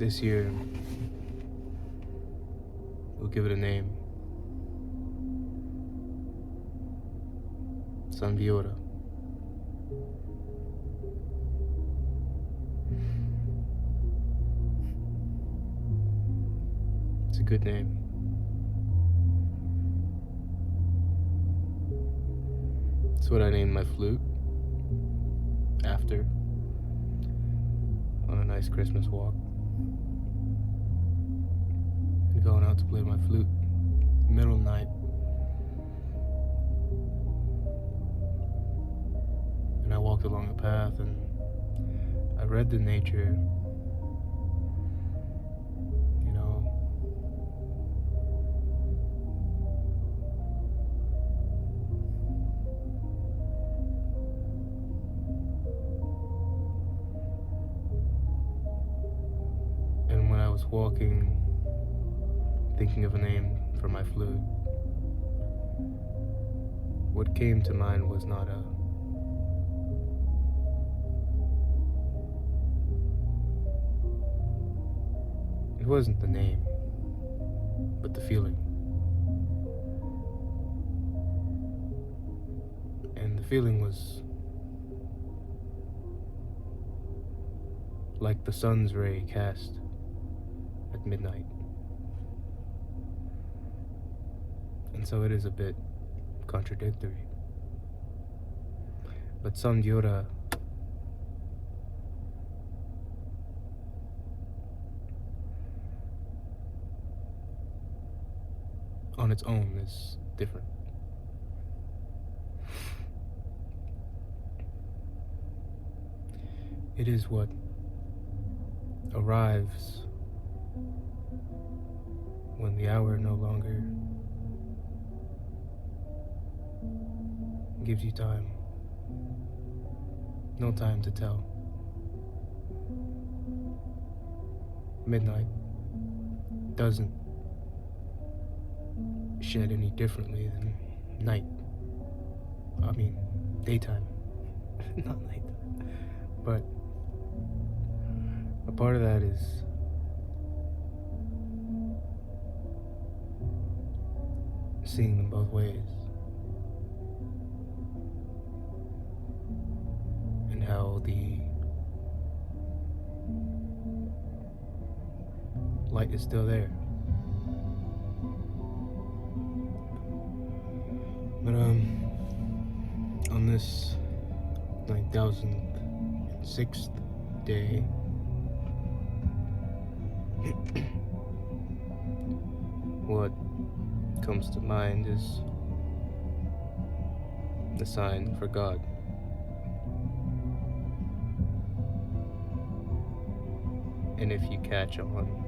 This year, we'll give it a name. Sanviora. It's a good name. It's what I named my flute after on a nice Christmas walk. And going out to play my flute, middle of the night. And I walked along the path and I read the nature, you know. And when I was walking, thinking of a name for my flute, what came to mind was not it wasn't the name, but the feeling. And the feeling was like the sun's ray cast at midnight. And so it is a bit contradictory. But Sanviora on its own is different. It is what arrives when the hour no longer gives you time. No time to tell. Midnight doesn't shed any differently than night. I mean, daytime, not night. But a part of that is seeing them both ways. And how the light is still there. But on this 9,006th day, what comes to mind is the sign for God. And if you catch on,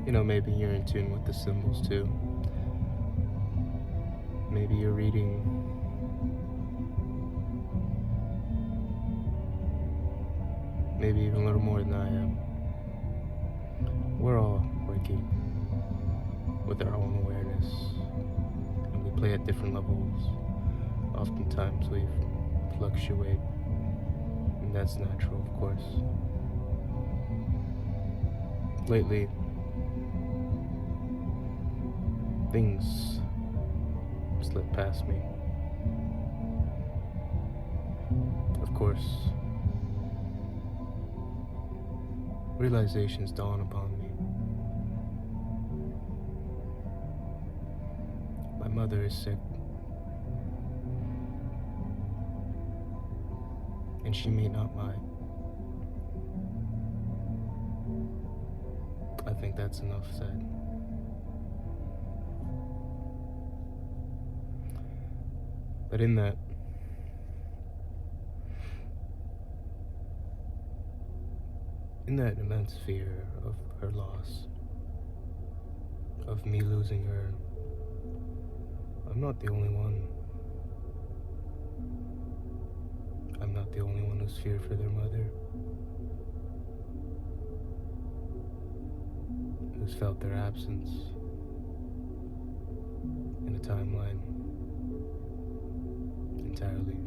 you know, maybe you're in tune with the symbols too. Maybe you're reading maybe even a little more than I am. We're all working with our own awareness, and we play at different levels. Oftentimes we fluctuate, and that's natural, of course. Lately, things slip past me. Of course, realizations dawn upon me. My mother is sick, and she may not mind. I think that's enough said. But in that immense fear of her loss, of me losing her, I'm not the only one. I'm not the only one who's feared for their mother, who's felt their absence in a timeline entirely.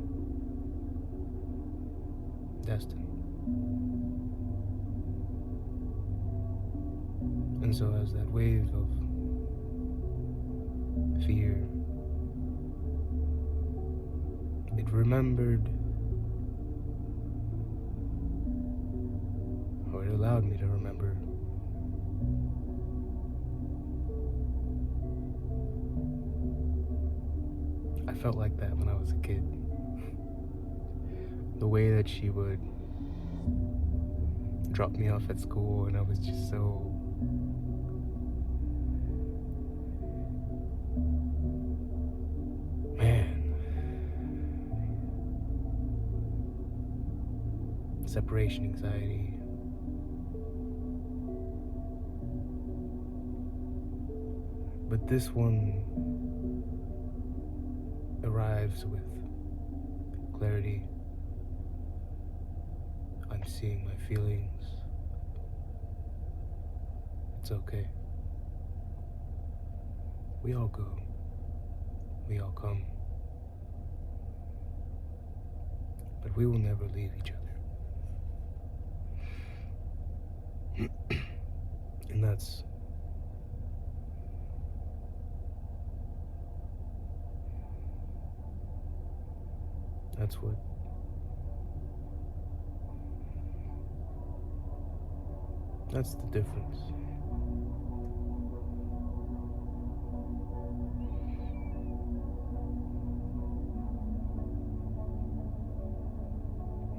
destined. And so as that wave of fear, it remembered, or it allowed me to remember, I felt like that when I was a kid. The way that she would drop me off at school, and I was just so separation anxiety. But this one arrives with clarity. I'm seeing my feelings. It's okay. We all go. We all come. But we will never leave each other. And that's the difference.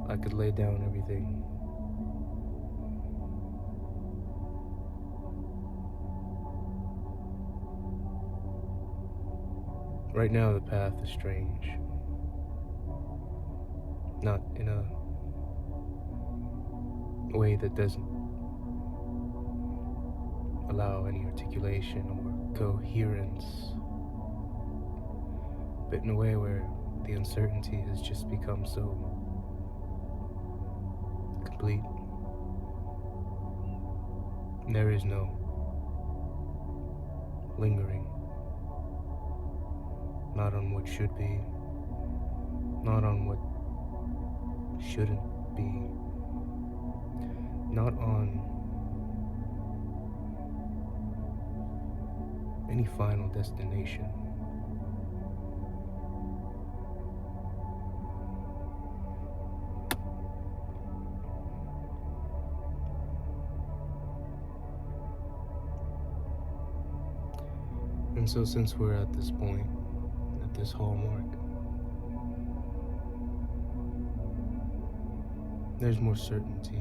I could lay down everything. Right now the path is strange. Not in a way that doesn't allow any articulation or coherence, but in a way where the uncertainty has just become so complete. There is no lingering, not on what should be, not on what shouldn't be, not on any final destination. And so since we're at this point, at this hallmark, there's more certainty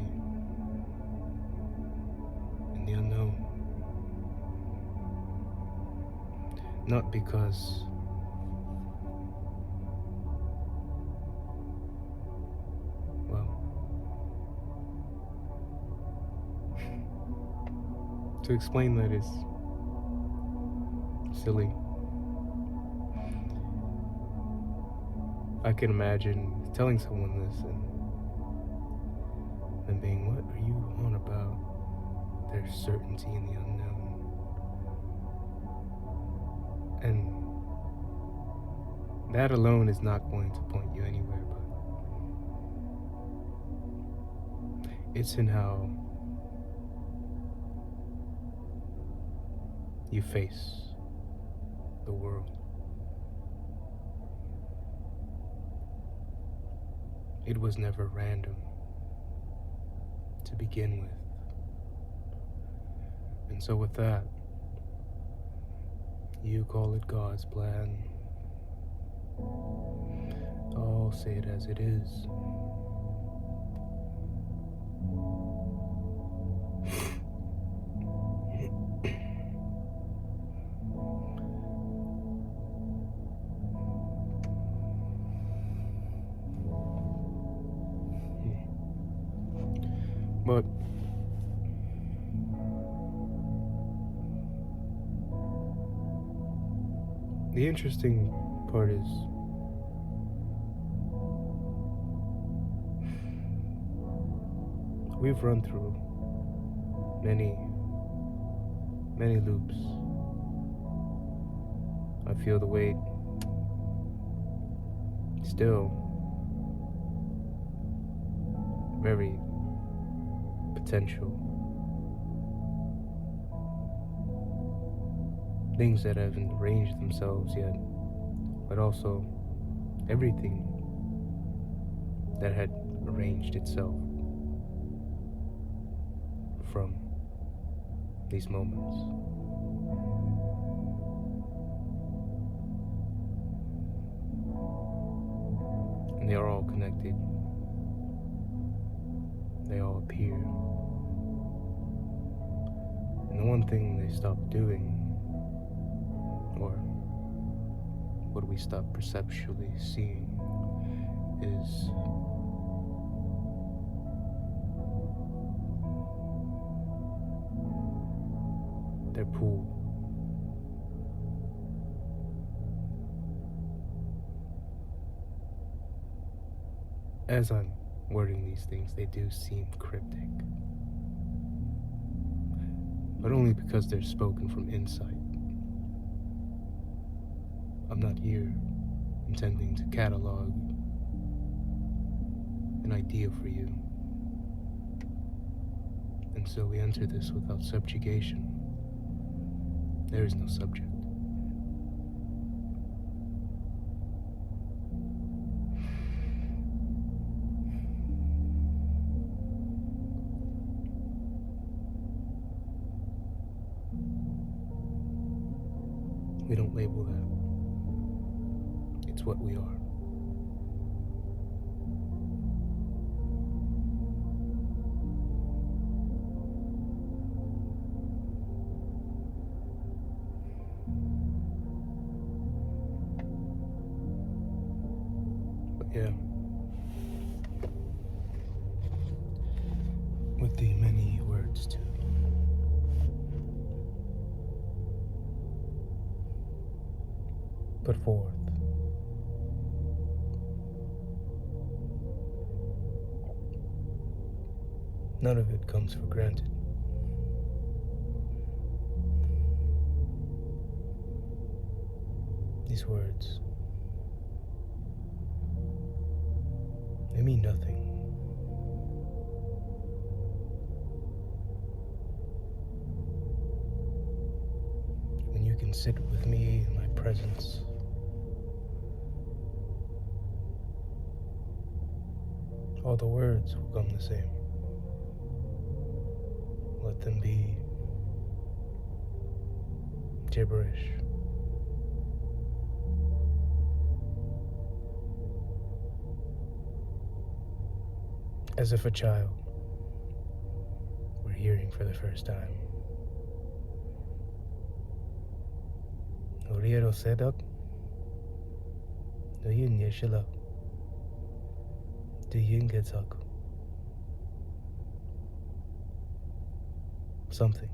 in the unknown. Not because to explain that is silly. I can imagine telling someone this and them being, what are you on about? There's certainty in the unknown. And that alone is not going to point you anywhere, but it's in how you face the world. It was never random to begin with. And so with that, you call it God's plan. I'll say it as it is. But the interesting part is we've run through many loops. I feel the weight still very potential. Things that haven't arranged themselves yet, but also everything that had arranged itself from these moments. And they are all connected. They all appear. And the one thing they stop doing, or what we stop perceptually seeing, is their pool. As I'm wording these things, they do seem cryptic, but only because they're spoken from insight. I'm not here intending to catalog an idea for you, and so we enter this without subjugation. There is no subject. We don't label that. It's what we are. But yeah, with the many words to put forth, none of it comes for granted. These words, they mean nothing. When you can sit with me in my presence, all the words will come the same. Let them be gibberish. As if a child were hearing for the first time. Oriero sedak, do yin yeshila, do yin getak. Something.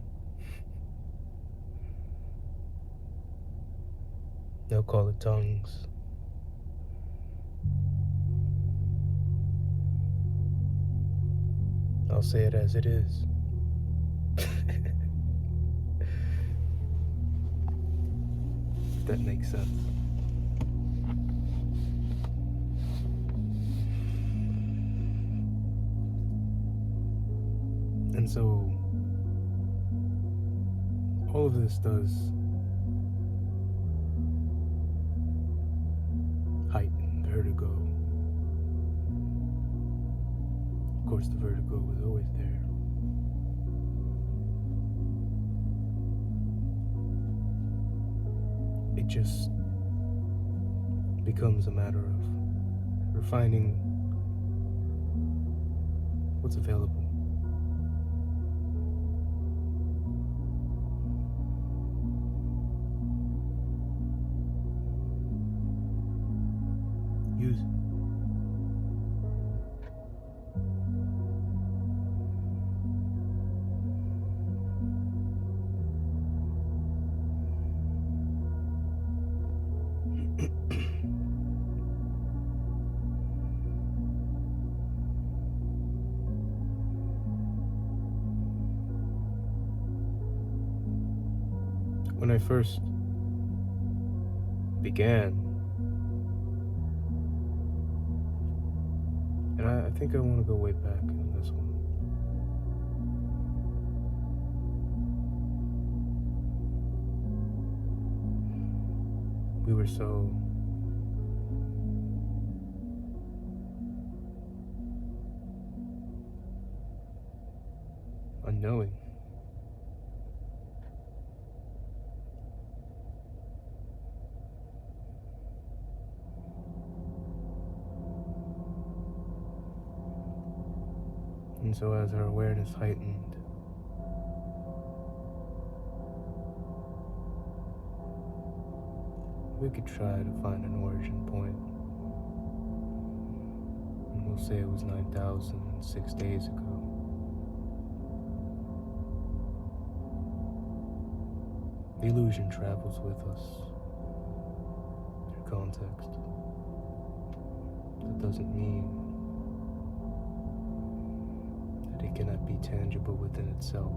They'll call it tongues. I'll say it as it is. That makes sense. And so, all of this does heighten vertigo. Of course, the vertigo was always there. It just becomes a matter of refining what's available. Use it. When I first began And I think I want to go way back on this one. We were so unknowing. And so as our awareness heightened, we could try to find an origin point. And we'll say it was 9,006 days ago. The illusion travels with us through context. That doesn't mean that it cannot be tangible within itself.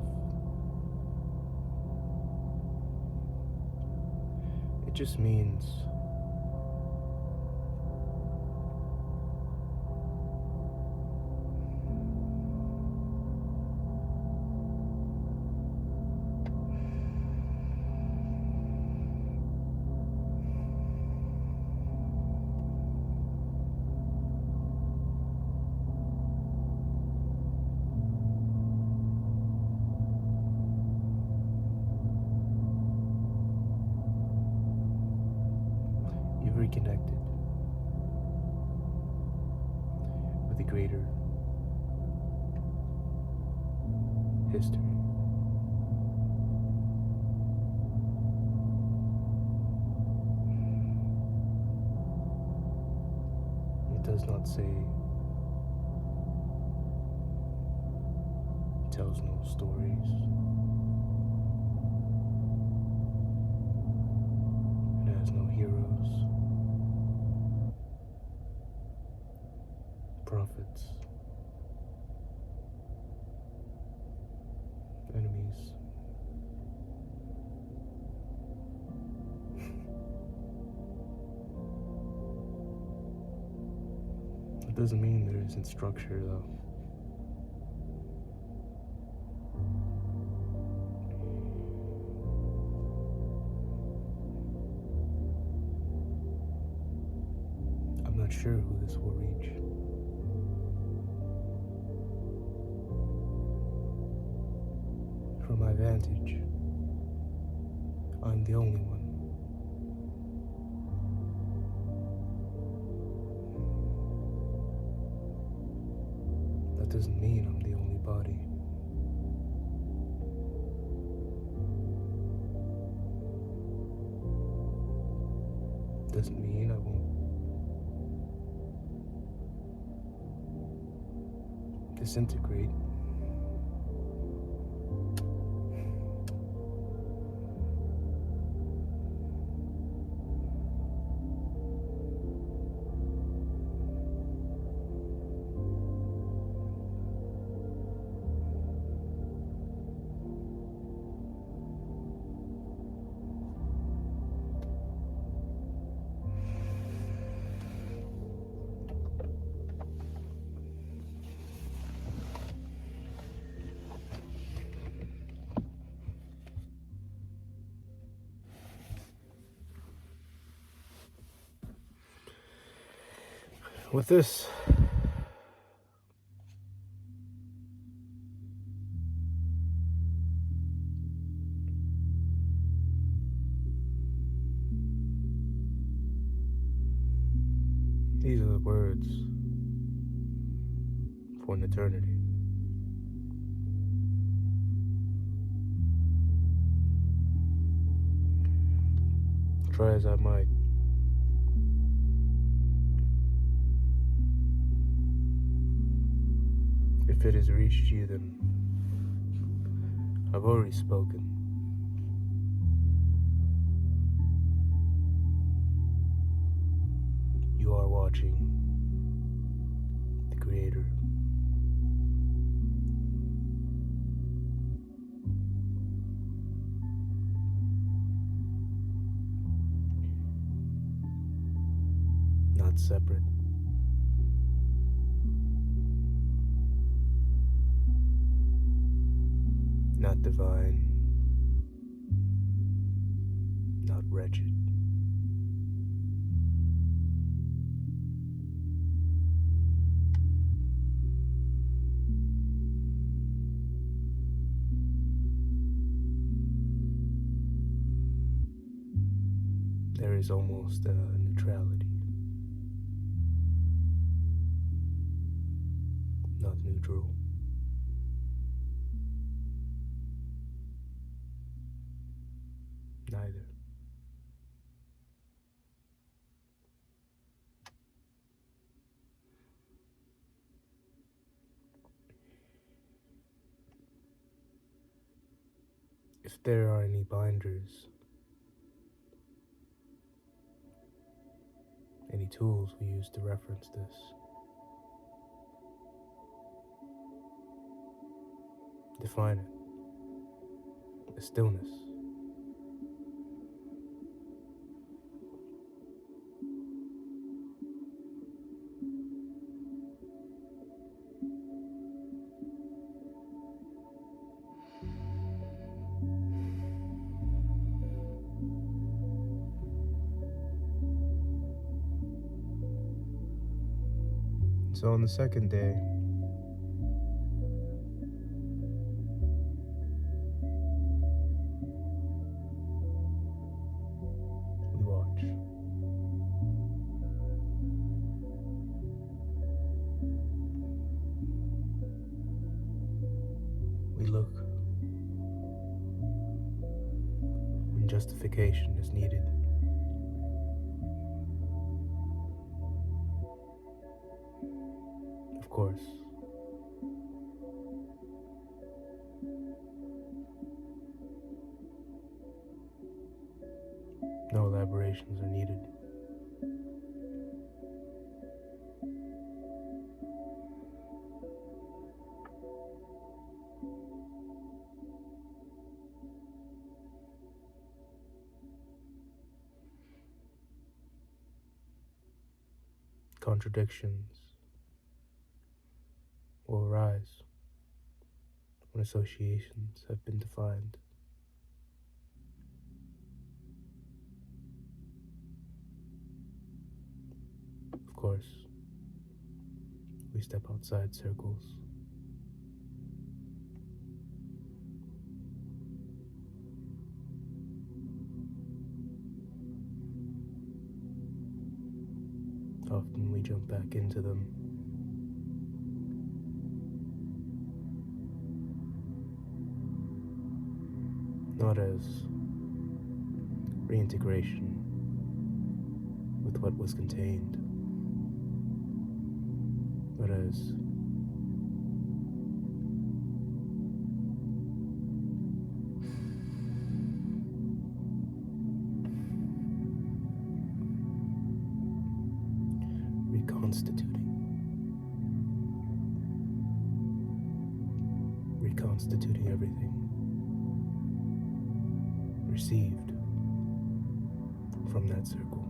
It just means you've reconnected with a greater history. It does not say, it tells no stories. It has no heroes, prophets, enemies. It doesn't mean there isn't structure, though. I'm not sure who this will reach. From my vantage, I'm the only one. That doesn't mean I'm the only body. Doesn't mean I won't disintegrate. With this, these are the words for an eternity. Try as I might, if it has reached you, then I've already spoken. You are watching the Creator. Not separate. not divine, not wretched. There is almost a neutrality, not neutral. Neither. If there are any binders, any tools we use to reference this, define it. A stillness. So on the second day, we watch. We look when justification is needed. Of course, no elaborations are needed. Contradictions will arise when associations have been defined. Of course, we step outside circles. Often we jump back into them. Not as reintegration with what was contained, but as reconstituting everything received from that circle.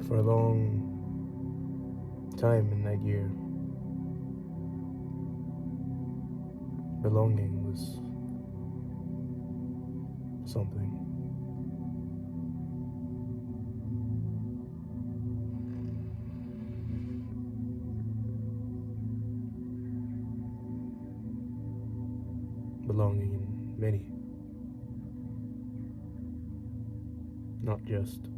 For a long time in that year, belonging was something. Belonging in many, not just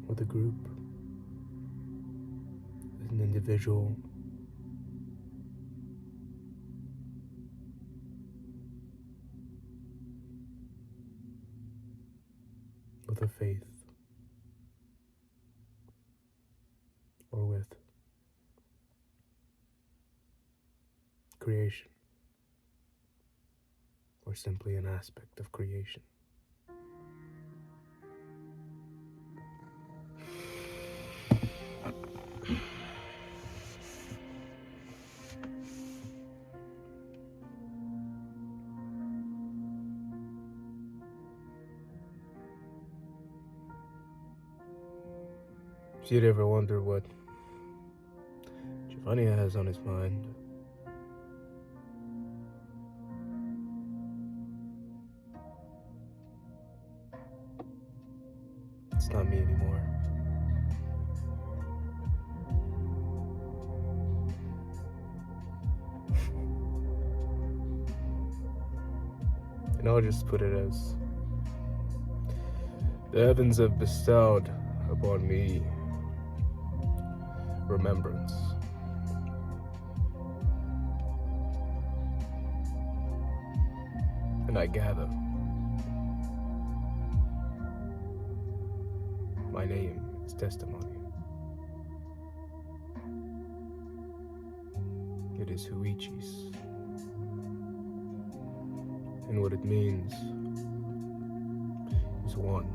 with a group, with an individual, with a faith, or with creation, or simply an aspect of creation. If you'd ever wonder what Giovanni has on his mind, it's not me anymore. And I'll just put it as the heavens have bestowed upon me remembrance. And I gather my name is testimony. It is Huichi's. And what it means is one.